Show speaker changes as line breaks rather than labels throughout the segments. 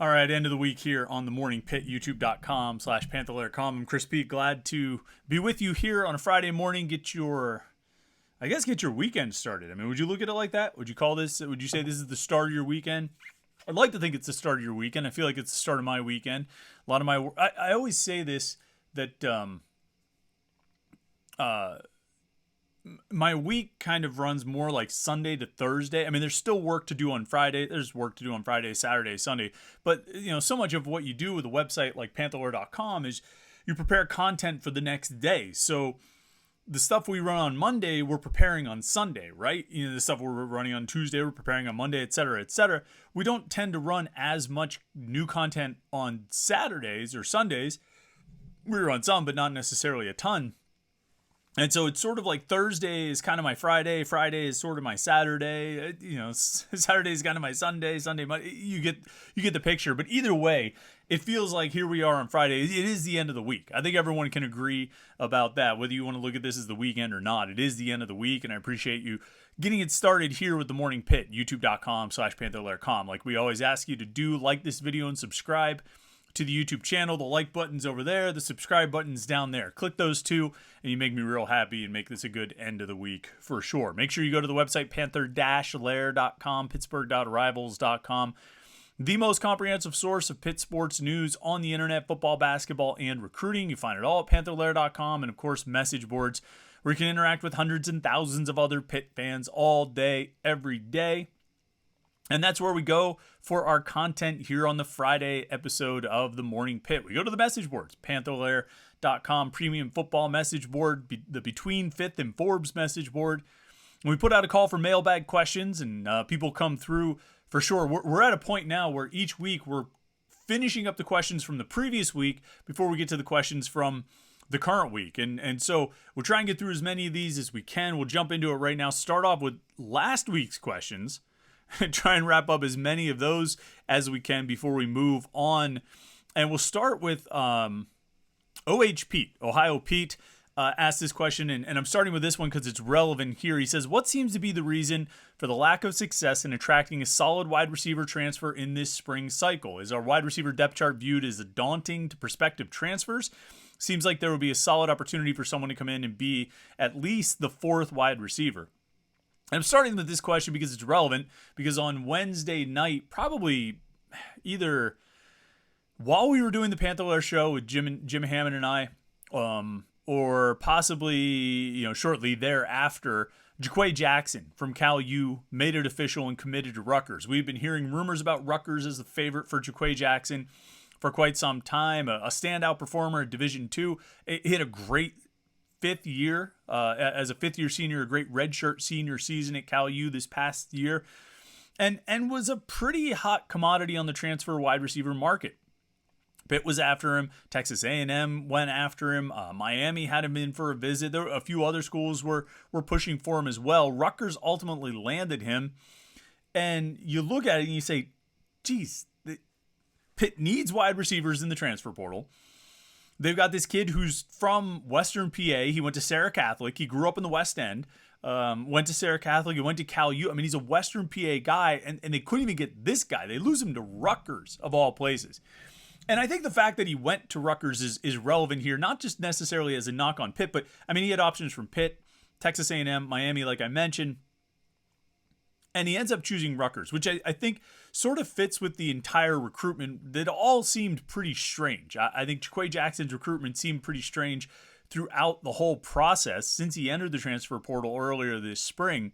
All right, end of the week here on the Morning Pitt, youtube.com/Panther-Lair.com. I'm Chris Pete, glad to be with you here on a Friday morning. Get your weekend started. I mean, would you look at it like that? Would you say this is the start of your weekend? I'd like to think it's the start of your weekend. I feel like it's the start of my weekend. A lot of I always say this, that my week kind of runs more like Sunday to Thursday. I mean, there's still work to do on Friday. There's work to do on Friday, Saturday, Sunday. But, so much of what you do with a website like Panther-Lair.com is you prepare content for the next day. So the stuff we run on Monday, we're preparing on Sunday, right? The stuff we're running on Tuesday, we're preparing on Monday, et cetera, et cetera. We don't tend to run as much new content on Saturdays or Sundays. We run some, but not necessarily a ton. And so it's sort of like Thursday is kind of my Friday. Friday is sort of my Saturday. Saturday is kind of my Sunday. Sunday, Monday. You get the picture. But either way, it feels like here we are on Friday. It is the end of the week. I think everyone can agree about that, whether you want to look at this as the weekend or not. It is the end of the week, and I appreciate you getting it started here with the Morning Pitt, youtube.com/Panther-Lair.com. Like we always ask you to do, like this video and subscribe to the YouTube channel. The like button's over there. The subscribe button's down there. Click those two, and you make me real happy and make this a good end of the week for sure. Make sure you go to the website Panther-Lair.com, Pittsburgh.rivals.com. The most comprehensive source of Pitt sports news on the internet, football, basketball, and recruiting. You find it all at Panther-Lair.com, and of course, message boards where you can interact with hundreds and thousands of other Pitt fans all day, every day. And that's where we go for our content here on the Friday episode of the Morning Pitt. We go to the message boards, Panther-Lair.com premium football message board, the Between Fifth and Forbes message board. And we put out a call for mailbag questions, and people come through for sure. We're at a point now where each week we're finishing up the questions from the previous week before we get to the questions from the current week. And so we'll try and get through as many of these as we can. We'll jump into it right now. Start off with last week's questions. Try and wrap up as many of those as we can before we move on. And we'll start with Pete. Ohio Pete asked this question, and I'm starting with this one because it's relevant here. He says, what seems to be the reason for the lack of success in attracting a solid wide receiver transfer in this spring cycle? Is our wide receiver depth chart viewed as daunting to prospective transfers? Seems like there would be a solid opportunity for someone to come in and be at least the fourth wide receiver. And I'm starting with this question because it's relevant, because on Wednesday night, probably either while we were doing the Panther-Lair show with Jim Hammond and I, or possibly shortly thereafter, Jaquay Jackson from Cal U made it official and committed to Rutgers. We've been hearing rumors about Rutgers as the favorite for Jaquay Jackson for quite some time. A standout performer at Division II. He had a great fifth year as a fifth-year senior, a great redshirt senior season at Cal U this past year, and was a pretty hot commodity on the transfer wide receiver market. Pitt was after him. Texas A&M went after him. Miami had him in for a visit. There were a few other schools were pushing for him as well. Rutgers ultimately landed him, and you look at it and you say, geez, Pitt needs wide receivers in the transfer portal. They've got this kid who's from Western PA. He went to Sarah Catholic. He grew up in the West End. Went to Sarah Catholic. He went to Cal U. I mean, he's a Western PA guy, and they couldn't even get this guy. They lose him to Rutgers, of all places. And I think the fact that he went to Rutgers is relevant here, not just necessarily as a knock on Pitt, but, I mean, he had options from Pitt, Texas A&M, Miami, like I mentioned. And he ends up choosing Rutgers, which I think sort of fits with the entire recruitment that all seemed pretty strange. I think Jaquay Jackson's recruitment seemed pretty strange throughout the whole process since he entered the transfer portal earlier this spring.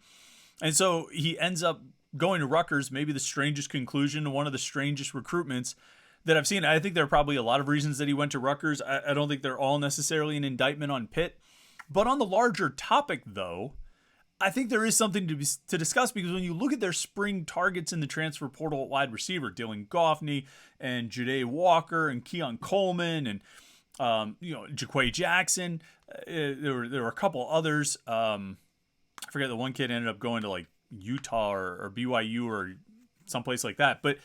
And so he ends up going to Rutgers, maybe the strangest conclusion to one of the strangest recruitments that I've seen. I think there are probably a lot of reasons that he went to Rutgers. I don't think they're all necessarily an indictment on Pitt. But on the larger topic, though, I think there is something to discuss, because when you look at their spring targets in the transfer portal at wide receiver, Dylan Goffney and Jade Walker and Keon Coleman and Jaquay Jackson, there were a couple others. I forget, the one kid ended up going to like Utah or BYU or someplace like that, but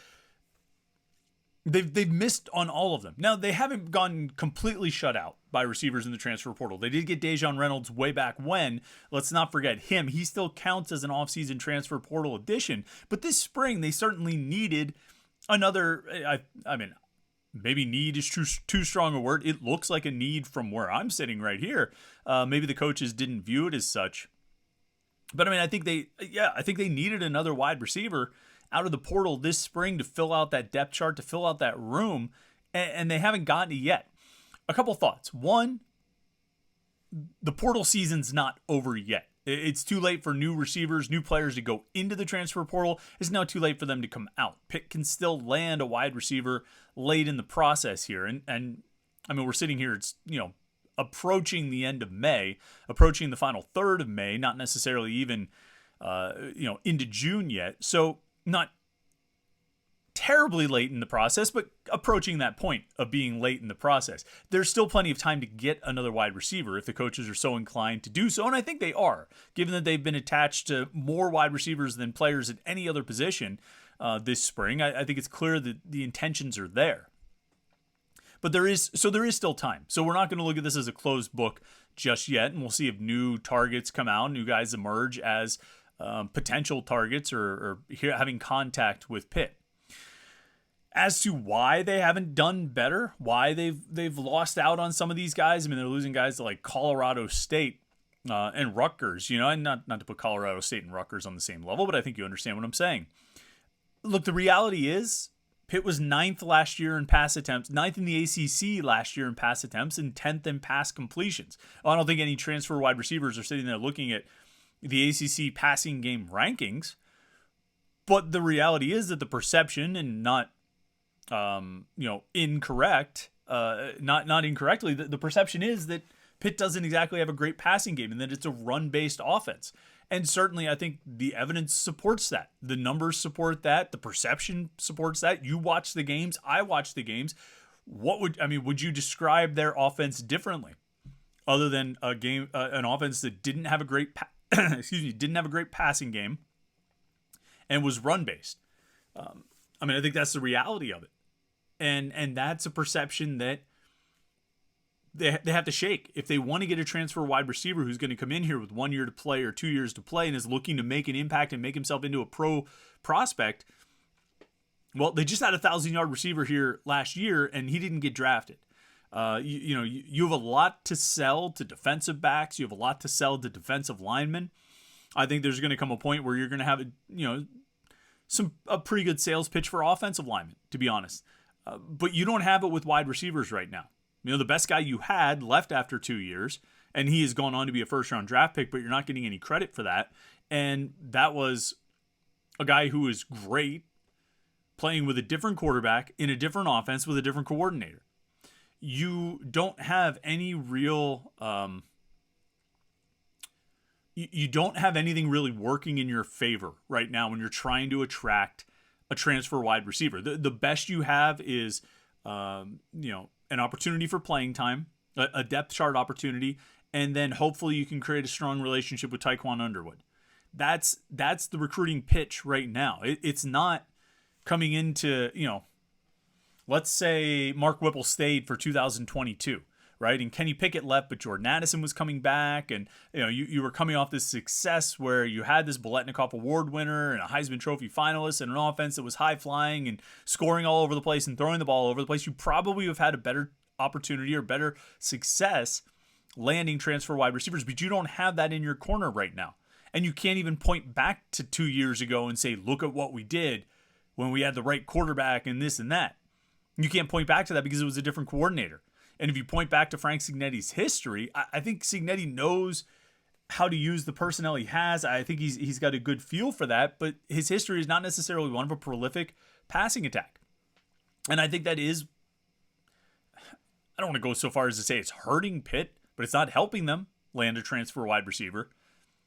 they've missed on all of them. Now, they haven't gotten completely shut out by receivers in the transfer portal. They did get Dejon Reynolds way back when. Let's not forget him. He still counts as an offseason transfer portal addition. But this spring, they certainly needed Another, I mean, maybe need is too strong a word. It looks like a need from where I'm sitting right here. Maybe the coaches didn't view it as such. But I mean, I think they needed another wide receiver out of the portal this spring to fill out that depth chart, to fill out that room, and they haven't gotten it yet. A couple thoughts. One, the portal season's not over yet. It's too late for new receivers, new players to go into the transfer portal. It's now too late for them to come out. Pitt can still land a wide receiver late in the process here. And I mean, we're sitting here, it's, approaching the end of May, approaching the final third of May, not necessarily even, into June yet. So not terribly late in the process, but approaching that point of being late in the process. There's still plenty of time to get another wide receiver if the coaches are so inclined to do so, and I think they are, given that they've been attached to more wide receivers than players at any other position this spring. I think it's clear that the intentions are there. But there is still time. So we're not going to look at this as a closed book just yet, and we'll see if new targets come out, new guys emerge as potential targets or having contact with Pitt. As to why they haven't done better, why they've lost out on some of these guys. I mean, they're losing guys to like Colorado State and Rutgers, and not to put Colorado State and Rutgers on the same level, but I think you understand what I'm saying. Look, the reality is Pitt was 9th last year in pass attempts, 9th in the ACC last year in pass attempts, and 10th in pass completions. I don't think any transfer wide receivers are sitting there looking at the ACC passing game rankings, but the reality is that the perception, and not incorrect, not incorrectly, the perception is that Pitt doesn't exactly have a great passing game and that it's a run-based offense. And certainly I think the evidence supports that. The numbers support that. The perception supports that. You watch the games. I watch the games. Would you describe their offense differently other than an offense that didn't have a great, didn't have a great passing game and was run-based? I think that's the reality of it. And that's a perception that they have to shake. If they want to get a transfer wide receiver who's going to come in here with 1 year to play or 2 years to play and is looking to make an impact and make himself into a pro prospect, well, they just had a 1,000-yard receiver here last year, and he didn't get drafted. You have a lot to sell to defensive backs. You have a lot to sell to defensive linemen. I think there's going to come a point where you're going to have a pretty good sales pitch for offensive linemen, to be honest. But you don't have it with wide receivers right now. The best guy you had left after 2 years, and he has gone on to be a first-round draft pick, but you're not getting any credit for that. And that was a guy who was great playing with a different quarterback in a different offense with a different coordinator. You don't have any real... you don't have anything really working in your favor right now when you're trying to attract a transfer wide receiver. The best you have is, an opportunity for playing time, a depth chart opportunity, and then hopefully you can create a strong relationship with Tyquan Underwood. That's the recruiting pitch right now. It's not coming into, let's say Mark Whipple stayed for 2022. Right? And Kenny Pickett left, but Jordan Addison was coming back. And, you were coming off this success where you had this Biletnikoff Award winner and a Heisman Trophy finalist and an offense that was high-flying and scoring all over the place and throwing the ball all over the place. You probably have had a better opportunity or better success landing transfer wide receivers, but you don't have that in your corner right now. And you can't even point back to 2 years ago and say, look at what we did when we had the right quarterback and this and that. You can't point back to that because it was a different coordinator. And if you point back to Frank Cignetti's history, I think Cignetti knows how to use the personnel he has. I think he's got a good feel for that, but his history is not necessarily one of a prolific passing attack. And I think that is, I don't want to go so far as to say it's hurting Pitt, but it's not helping them land a transfer wide receiver.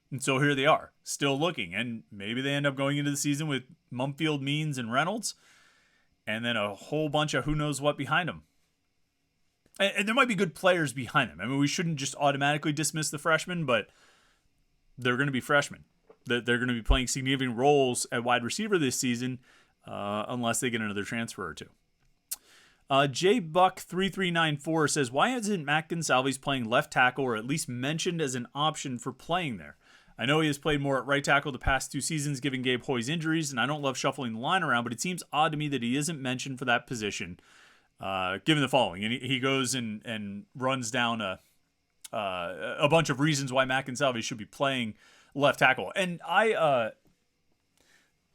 And so here they are, still looking. And maybe they end up going into the season with Mumfield, Means, and Reynolds, and then a whole bunch of who knows what behind them. And there might be good players behind them. We shouldn't just automatically dismiss the freshmen, but they're going to be freshmen. They're going to be playing significant roles at wide receiver this season, unless they get another transfer or two. JBuck3394 says, why isn't Matt Gonsalves playing left tackle or at least mentioned as an option for playing there? I know he has played more at right tackle the past 2 seasons given Gabe Hoy's injuries, and I don't love shuffling the line around, but it seems odd to me that he isn't mentioned for that position, given the following. And he goes and runs down a bunch of reasons why Matt Gonsalves should be playing left tackle. And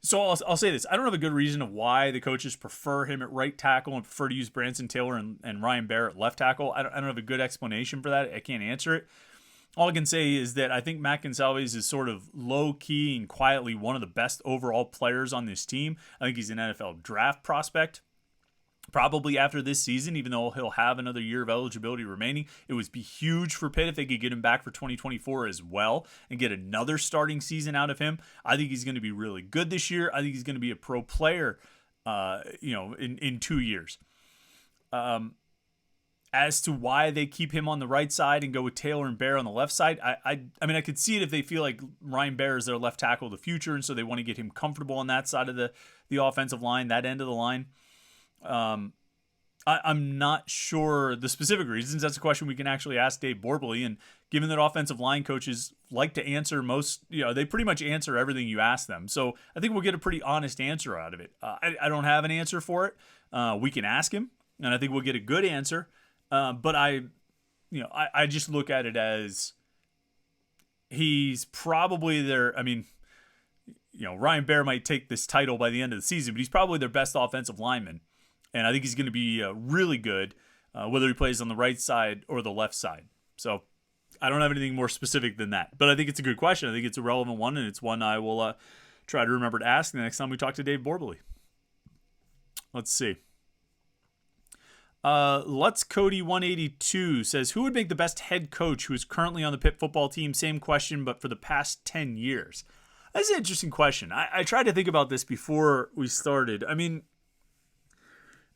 so I'll say this. I don't have a good reason of why the coaches prefer him at right tackle and prefer to use Branson Taylor and Ryan Baer at left tackle. I don't have a good explanation for that. I can't answer it. All I can say is that I think Matt Gonsalves is sort of low-key and quietly one of the best overall players on this team. I think he's an NFL draft prospect. Probably after this season, even though he'll have another year of eligibility remaining, it would be huge for Pitt if they could get him back for 2024 as well and get another starting season out of him. I think he's going to be really good this year. I think he's going to be a pro player, in 2 years. As to why they keep him on the right side and go with Taylor and Baer on the left side, I mean, I could see it if they feel like Ryan Baer is their left tackle of the future, and so they want to get him comfortable on that side of the offensive line, that end of the line. I'm not sure the specific reasons. That's a question we can actually ask Dave Borbley. And given that offensive line coaches like to answer they pretty much answer everything you ask them. So I think we'll get a pretty honest answer out of it. I don't have an answer for it. We can ask him, and I think we'll get a good answer. But I just look at it as he's probably their, Ryan Baer might take this title by the end of the season, but he's probably their best offensive lineman. And I think he's going to be really good, whether he plays on the right side or the left side. So I don't have anything more specific than that. But I think it's a good question. I think it's a relevant one, and it's one I will try to remember to ask the next time we talk to Dave Borbley. Let's see. Let's Cody 182 says, who would make the best head coach who is currently on the Pitt football team? Same question, but for the past 10 years. That's an interesting question. I tried to think about this before we started.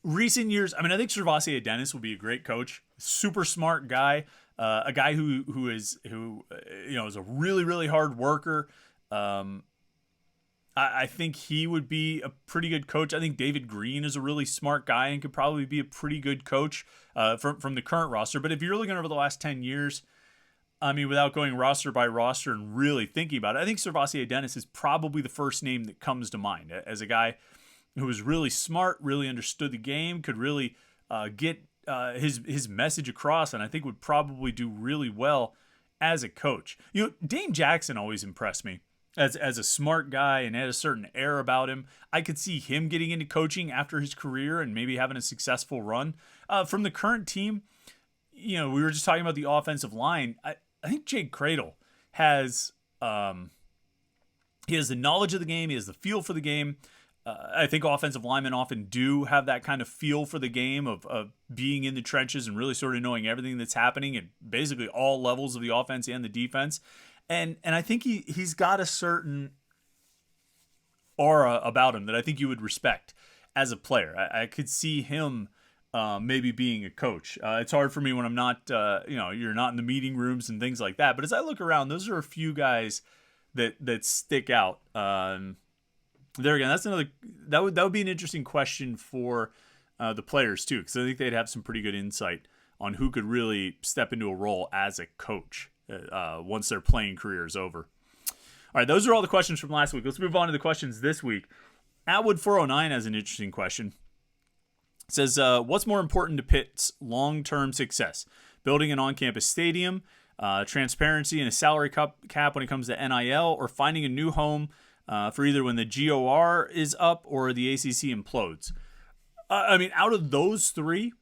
Recent years, I think Servassier Dennis would be a great coach. Super smart guy, a guy who is a really, really hard worker. I think he would be a pretty good coach. I think David Green is a really smart guy and could probably be a pretty good coach from the current roster. But if you're looking over the last 10 years, without going roster by roster and really thinking about it, I think Servassier Dennis is probably the first name that comes to mind as a guy who was really smart, really understood the game, could really get his message across, and I think would probably do really well as a coach. Dane Jackson always impressed me as a smart guy and had a certain air about him. I could see him getting into coaching after his career and maybe having a successful run. From the current team, we were just talking about the offensive line. I think Jake Cradle has he has the knowledge of the game. He has the feel for the game. I think offensive linemen often do have that kind of feel for the game of being in the trenches and really sort of knowing everything that's happening at basically all levels of the offense and the defense. And I think he's got a certain aura about him that I think you would respect as a player. I could see him maybe being a coach. It's hard for me when I'm not, you're not in the meeting rooms and things like that. But as I look around, those are a few guys that stick out. There again, that's another that would be an interesting question for the players too, because I think they'd have some pretty good insight on who could really step into a role as a coach once their playing career is over. All right, those are all the questions from last week. Let's move on to the questions this week. Atwood409 has an interesting question. It says, what's more important to Pitt's long-term success? Building an on-campus stadium, transparency and a salary cap when it comes to NIL, or finding a new home for either when the GOR is up or the ACC implodes? Out of those three,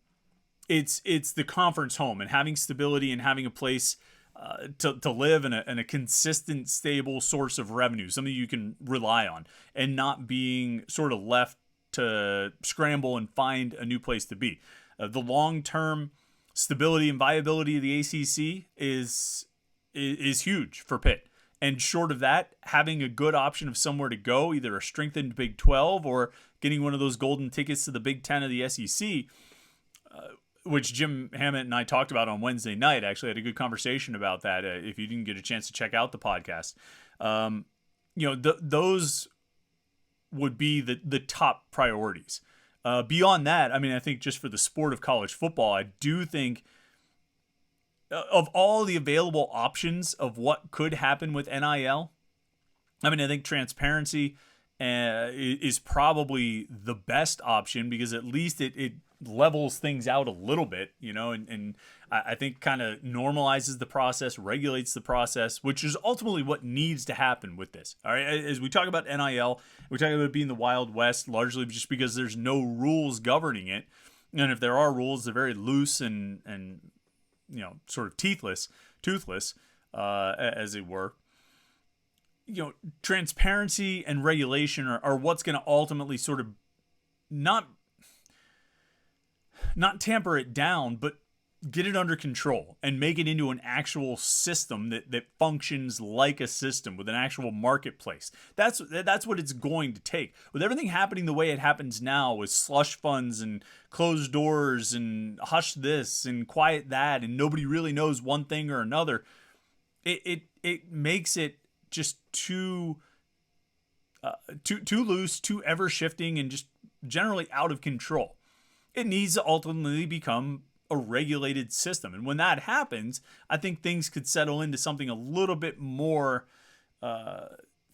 it's the conference home and having stability and having a place to live and a consistent, stable source of revenue, something you can rely on, and not being sort of left to scramble and find a new place to be. The long-term stability and viability of the ACC is huge for Pitt. And short of that, having a good option of somewhere to go, either a strengthened Big 12 or getting one of those golden tickets to the Big 10 of the SEC, which Jim Hammett and I talked about on Wednesday night. Actually had a good conversation about that if you didn't get a chance to check out the podcast. Those would be the top priorities. Beyond that, I think just for the sport of college football, I do think of all the available options of what could happen with NIL, I mean, I think transparency is probably the best option, because at least it levels things out a little bit, and I think kind of normalizes the process, regulates the process, which is ultimately what needs to happen with this. All right, as we talk about NIL, we talk about it being the Wild West, largely just because there's no rules governing it, and if there are rules, they're very loose and sort of toothless, as it were. Transparency and regulation are what's going to ultimately sort of not tamper it down, but get it under control and make it into an actual system that functions like a system with an actual marketplace. That's what it's going to take. With everything happening the way it happens now, with slush funds and closed doors and hush this and quiet that, and nobody really knows one thing or another, it makes it just too loose, too ever shifting, and just generally out of control. It needs to ultimately become a regulated system. And when that happens, I think things could settle into something a little bit more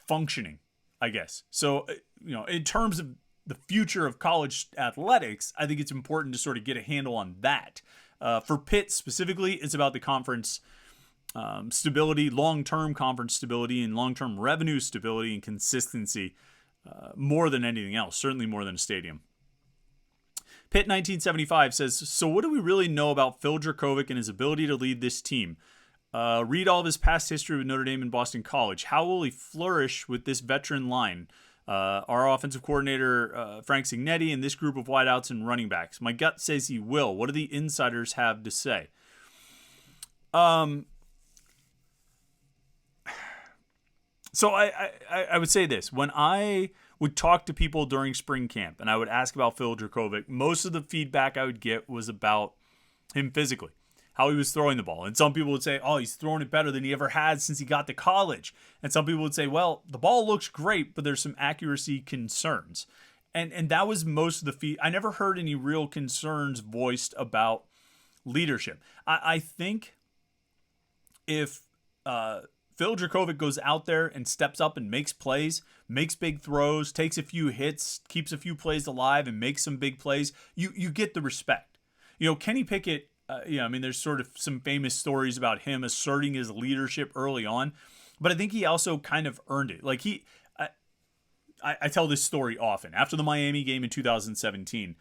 functioning, I guess. So, in terms of the future of college athletics, I think it's important to sort of get a handle on that. For Pitt specifically, it's about the conference stability, long-term conference stability, and long-term revenue stability and consistency, more than anything else, certainly more than a stadium. Pitt 1975 says, so what do we really know about Phil Jurkovec and his ability to lead this team? Read all of his past history with Notre Dame and Boston College. How will he flourish with this veteran line? Our offensive coordinator, Frank Signetti, and this group of wideouts and running backs. My gut says he will. What do the insiders have to say? So I would say this. When I would talk to people during spring camp and I would ask about Phil Jurkovec, most of the feedback I would get was about him physically, how he was throwing the ball. And some people would say, oh, he's throwing it better than he ever had since he got to college. And some people would say, well, the ball looks great, but there's some accuracy concerns. And that was most of the feed. I never heard any real concerns voiced about leadership. I think if Phil Jurkovec goes out there and steps up and makes plays, makes big throws, takes a few hits, keeps a few plays alive, and makes some big plays, you get the respect. Kenny Pickett, there's sort of some famous stories about him asserting his leadership early on, but I think he also kind of earned it. Like I tell this story often. After the Miami game in 2017,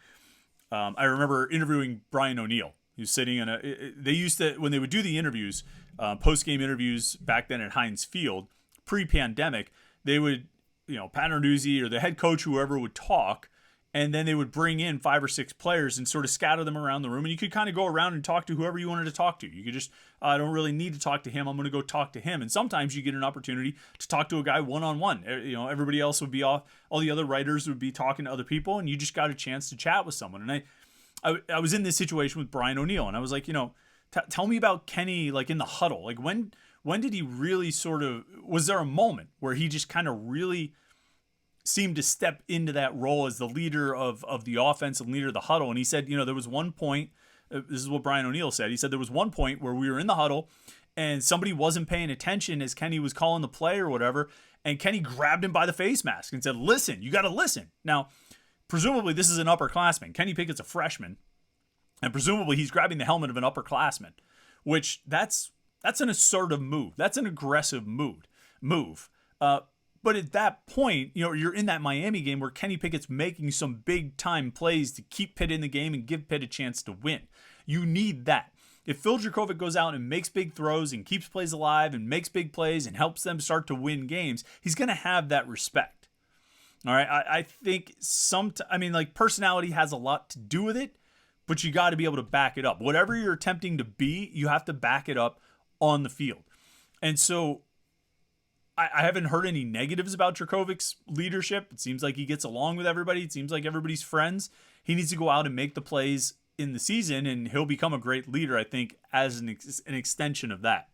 I remember interviewing Brian O'Neill. He was sitting they used to, when they would do the interviews, post-game interviews back then at Heinz Field, pre-pandemic, they would, Pat Narduzzi or the head coach, whoever would talk, and then they would bring in 5 or 6 players and sort of scatter them around the room, and you could kind of go around and talk to whoever you wanted to talk to. You could just, I don't really need to talk to him, I'm going to go talk to him. And sometimes you get an opportunity to talk to a guy one-on-one. Everybody else would be off, all the other writers would be talking to other people, and you just got a chance to chat with someone. And I was in this situation with Brian O'Neill, and I was like, tell me about Kenny, like in the huddle. Like when did he really was there a moment where he just kind of really seemed to step into that role as the leader of the offense and leader of the huddle? And he said, there was one point, this is what Brian O'Neill said. He said there was one point where we were in the huddle and somebody wasn't paying attention as Kenny was calling the play or whatever. And Kenny grabbed him by the face mask and said, listen, you got to listen. Now, presumably this is an upperclassman. Kenny Pickett's a freshman. And presumably he's grabbing the helmet of an upperclassman, which that's an assertive move. That's an aggressive move. But at that point, you're in that Miami game where Kenny Pickett's making some big time plays to keep Pitt in the game and give Pitt a chance to win. You need that. If Phil Jurkovec goes out and makes big throws and keeps plays alive and makes big plays and helps them start to win games, he's going to have that respect. All right. I think personality has a lot to do with it. But you got to be able to back it up. Whatever you're attempting to be, you have to back it up on the field. And so I haven't heard any negatives about Jurkovec's leadership. It seems like he gets along with everybody. It seems like everybody's friends. He needs to go out and make the plays in the season, and he'll become a great leader, I think, as an extension of that.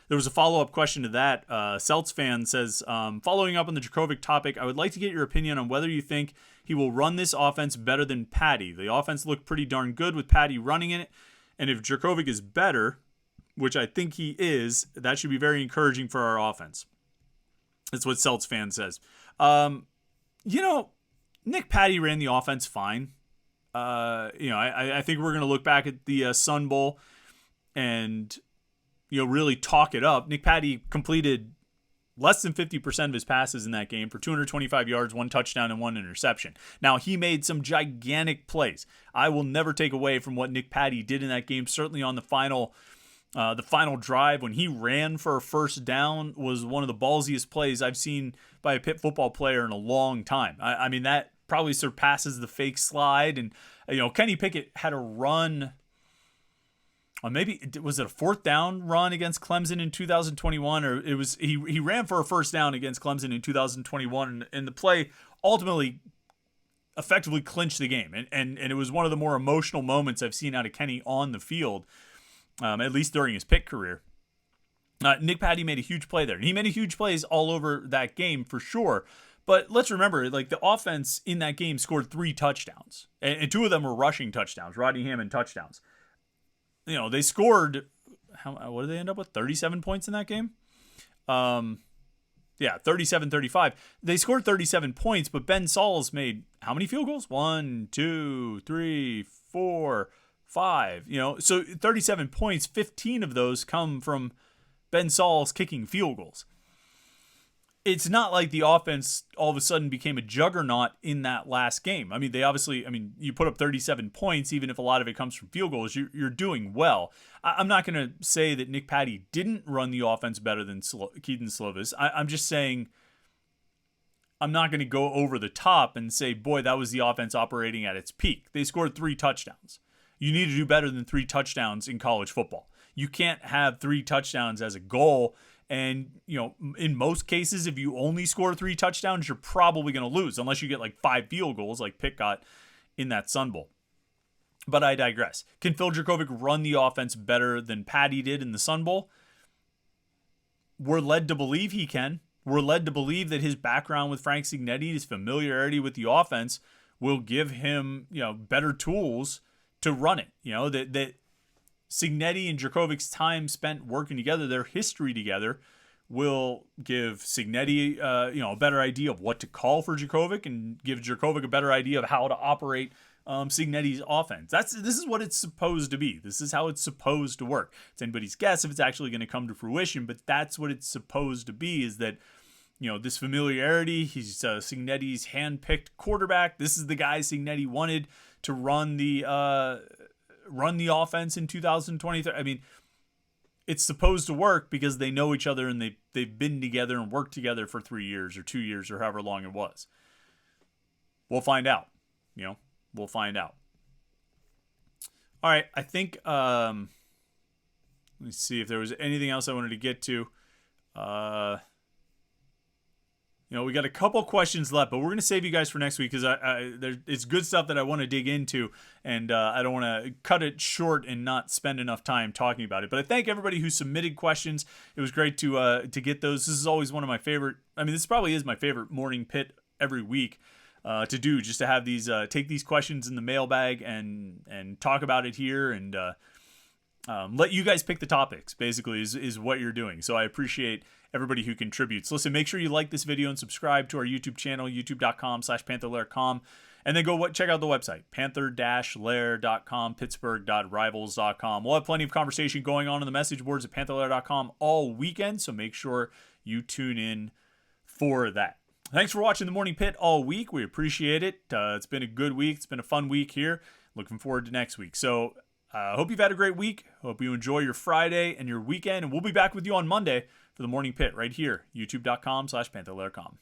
There was a follow-up question to that. Celts fan says, following up on the Jurkovec topic, I would like to get your opinion on whether you think he will run this offense better than Patty. The offense looked pretty darn good with Patty running in it. And if Jurkovec is better, which I think he is, that should be very encouraging for our offense. That's what Celts fan says. Nick Patty ran the offense fine. I think we're going to look back at the Sun Bowl and, really talk it up. Nick Patty completed less than 50% of his passes in that game for 225 yards, 1 touchdown, and 1 interception. Now, he made some gigantic plays. I will never take away from what Nick Patty did in that game. Certainly on the final drive when he ran for a first down was one of the ballsiest plays I've seen by a Pitt football player in a long time. I mean, that probably surpasses the fake slide. And, Kenny Pickett had a run. Or maybe was it a 4th down run against Clemson in 2021, or it was he ran for a first down against Clemson in 2021, and the play ultimately effectively clinched the game, and it was one of the more emotional moments I've seen out of Kenny on the field, at least during his Pitt career. Nick Patty made a huge play there, and he made a huge plays all over that game for sure. But let's remember, the offense in that game scored 3 touchdowns, and 2 of them were rushing touchdowns, Rodney Hammond touchdowns. They scored, what did they end up with? 37 points in that game? 37-35. They scored 37 points, but Ben Sauls made how many field goals? 1, 2, 3, 4, 5. So 37 points, 15 of those come from Ben Sauls kicking field goals. It's not like the offense all of a sudden became a juggernaut in that last game. I mean, you put up 37 points, even if a lot of it comes from field goals, you're doing well. I'm not going to say that Nick Patty didn't run the offense better than Keaton Slovis. I'm just saying I'm not going to go over the top and say, boy, that was the offense operating at its peak. They scored 3 touchdowns. You need to do better than 3 touchdowns in college football. You can't have 3 touchdowns as a goal. And, in most cases, if you only score 3 touchdowns, you're probably going to lose unless you get 5 field goals like Pitt got in that Sun Bowl. But I digress. Can Phil Jurkovec run the offense better than Patty did in the Sun Bowl? We're led to believe he can. We're led to believe that his background with Frank Cignetti, his familiarity with the offense, will give him, better tools to run it. That Cignetti and Jurkovec's time spent working together, their history together, will give Cignetti, a better idea of what to call for Jurkovec, and give Jurkovec a better idea of how to operate Cignetti's offense. This is what it's supposed to be. This is how it's supposed to work. It's anybody's guess if it's actually going to come to fruition, but that's what it's supposed to be. Is that this familiarity? He's Cignetti's hand-picked quarterback. This is the guy Cignetti wanted to run the offense in 2023. I mean, it's supposed to work because they know each other and they've been together and worked together for 3 years or 2 years or however long it was. We'll find out. We'll find out. All right, I think let me see if there was anything else I wanted to get to. We got a couple questions left, but we're going to save you guys for next week because it's good stuff that I want to dig into, and I don't want to cut it short and not spend enough time talking about it. But I thank everybody who submitted questions. It was great to get those. This is always one of my favorite. I mean, this probably is my favorite Morning Pitt every week to do, just to have these take these questions in the mailbag and talk about it here and let you guys pick the topics. Basically, is what you're doing. So I appreciate everybody who contributes. Listen, make sure you like this video and subscribe to our YouTube channel, youtube.com/Panther-Lair.com. And then go check out the website, Panther-Lair.com, Pittsburgh.rivals.com. We'll have plenty of conversation going on in the message boards at Panther-Lair.com all weekend, so make sure you tune in for that. Thanks for watching the Morning Pitt all week. We appreciate it. It's been a good week. It's been a fun week here. Looking forward to next week. So I hope you've had a great week. Hope you enjoy your Friday and your weekend. And we'll be back with you on Monday for the Morning Pitt right here, youtube.com/Panther-Lair.com.